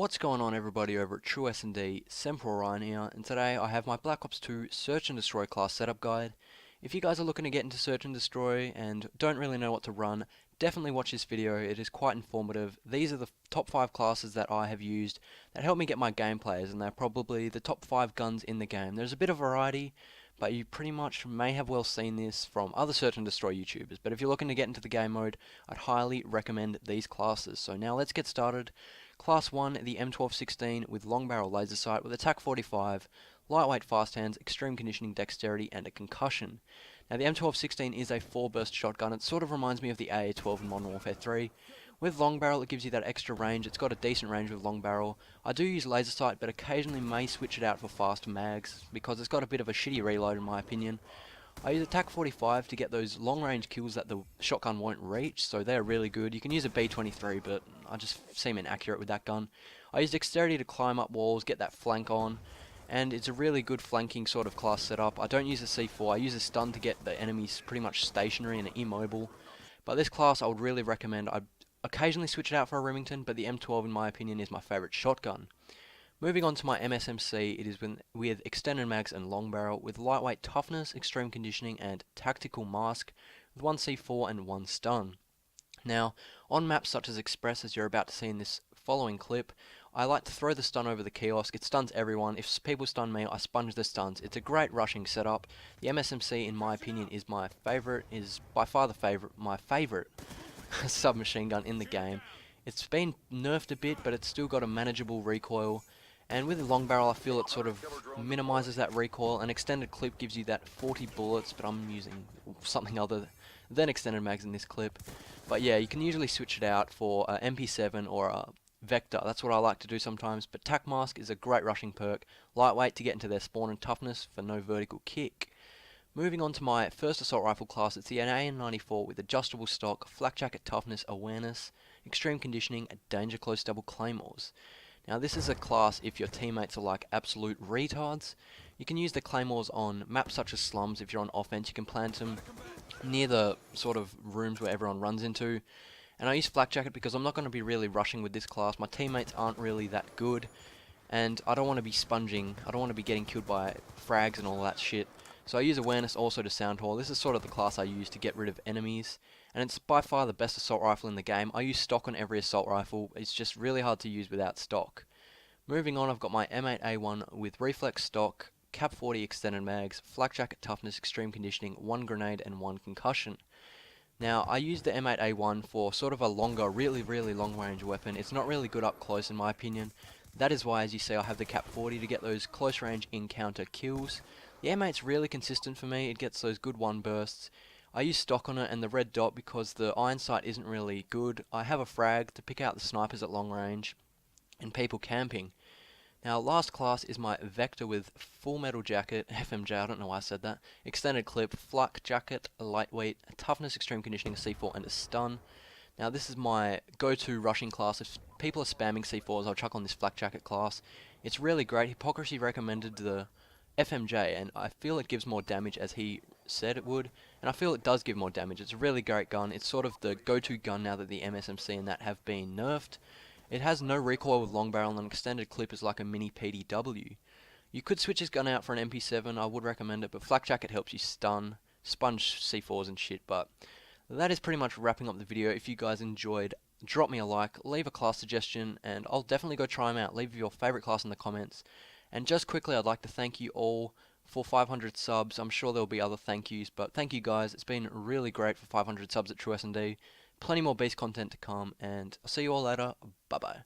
What's going on, everybody over at True S&D, SemparAU here, and today I have my Black Ops 2 Search and Destroy class setup guide. If you guys are looking to get into Search and Destroy and don't really know what to run, definitely watch this video. It is quite informative. These are the top 5 classes that I have used that help me get my gameplays, and they're probably the top 5 guns in the game. There's a bit of variety, but you pretty much may have well seen this from other Search and Destroy YouTubers. But if you're looking to get into the game mode, I'd highly recommend these classes. So now let's get started. Class 1, the M1216 with long barrel laser sight with attack 45, lightweight fast hands, extreme conditioning dexterity, and a concussion. Now the M1216 is a 4-burst shotgun. It sort of reminds me of the AA12 in Modern Warfare 3. With long barrel it gives you that extra range. It's got a decent range with long barrel. I do use laser sight, but occasionally may switch it out for fast mags because it's got a bit of a shitty reload in my opinion. I use attack 45 to get those long range kills that the shotgun won't reach, so they're really good. You can use a B23, but I just seem inaccurate with that gun. I use dexterity to climb up walls, get that flank on, and it's a really good flanking sort of class setup. I don't use a C4, I use a stun to get the enemies pretty much stationary and immobile. But this class I would really recommend. I'd occasionally switch it out for a Remington, but the M12 in my opinion is my favourite shotgun. Moving on to my MSMC, it is with extended mags and long barrel, with lightweight toughness, extreme conditioning, and tactical mask, with 1 C4 and 1 stun. Now, on maps such as Express, as you're about to see in this following clip, I like to throw the stun over the kiosk. It stuns everyone. If people stun me, I sponge the stuns. It's a great rushing setup. The MSMC, in my opinion, is my favourite, is by far my favourite submachine gun in the game. It's been nerfed a bit, but it's still got a manageable recoil. And with the long barrel, I feel it sort of minimises that recoil. An extended clip gives you that 40 bullets, but I'm using something other than extended mags in this clip. But yeah, you can usually switch it out for a MP7 or a Vector. That's what I like to do sometimes. But Tac Mask is a great rushing perk. Lightweight to get into their spawn, and toughness for no vertical kick. Moving on to my first assault rifle class, it's the AN94 with adjustable stock, flak jacket toughness, awareness, extreme conditioning, and danger close double claymores. Now this is a class if your teammates are like absolute retards. You can use the claymores on maps such as slums. If you're on offense, you can plant them near the sort of rooms where everyone runs into. And I use flak jacket because I'm not going to be really rushing with this class. My teammates aren't really that good, and I don't want to be sponging. I don't want to be getting killed by frags and all that shit. So I use awareness also to sound haul. This is sort of the class I use to get rid of enemies, and it's by far the best assault rifle in the game. I use stock on every assault rifle. It's just really hard to use without stock. Moving on, I've got my M8A1 with reflex stock, cap 40 extended mags, flak jacket toughness, extreme conditioning, 1 grenade and 1 concussion. Now I use the M8A1 for sort of a longer, really long range weapon. It's not really good up close in my opinion. That is why, as you see, I have the cap 40 to get those close range encounter kills. The M8's really consistent for me. It gets those good 1 bursts. I use stock on it and the red dot because the iron sight isn't really good. I have a frag to pick out the snipers at long range and people camping. Now last class is my Vector with full metal jacket, FMJ, I don't know why I said that, extended clip, flak jacket, lightweight, toughness, extreme conditioning, C4 and a stun. Now this is my go-to rushing class. If people are spamming C4s, I'll chuck on this flak jacket class. It's really great. Hypocrisy recommended the FMJ, and I feel it gives more damage as he said it would, and I feel it does give more damage. It's a really great gun. It's sort of the go-to gun now that the MSMC and that have been nerfed. It has no recoil with long barrel, and an extended clip is like a mini PDW. You could switch this gun out for an MP7, I would recommend it, but flak jacket helps you stun, sponge C4s and shit. But that is pretty much wrapping up the video. If you guys enjoyed, drop me a like, leave a class suggestion, and I'll definitely go try them out. Leave your favourite class in the comments. And just quickly, I'd like to thank you all for 500 subs. I'm sure there'll be other thank yous, but thank you guys. It's been really great for 500 subs at True S&D. Plenty more beast content to come, and I'll see you all later. Bye bye.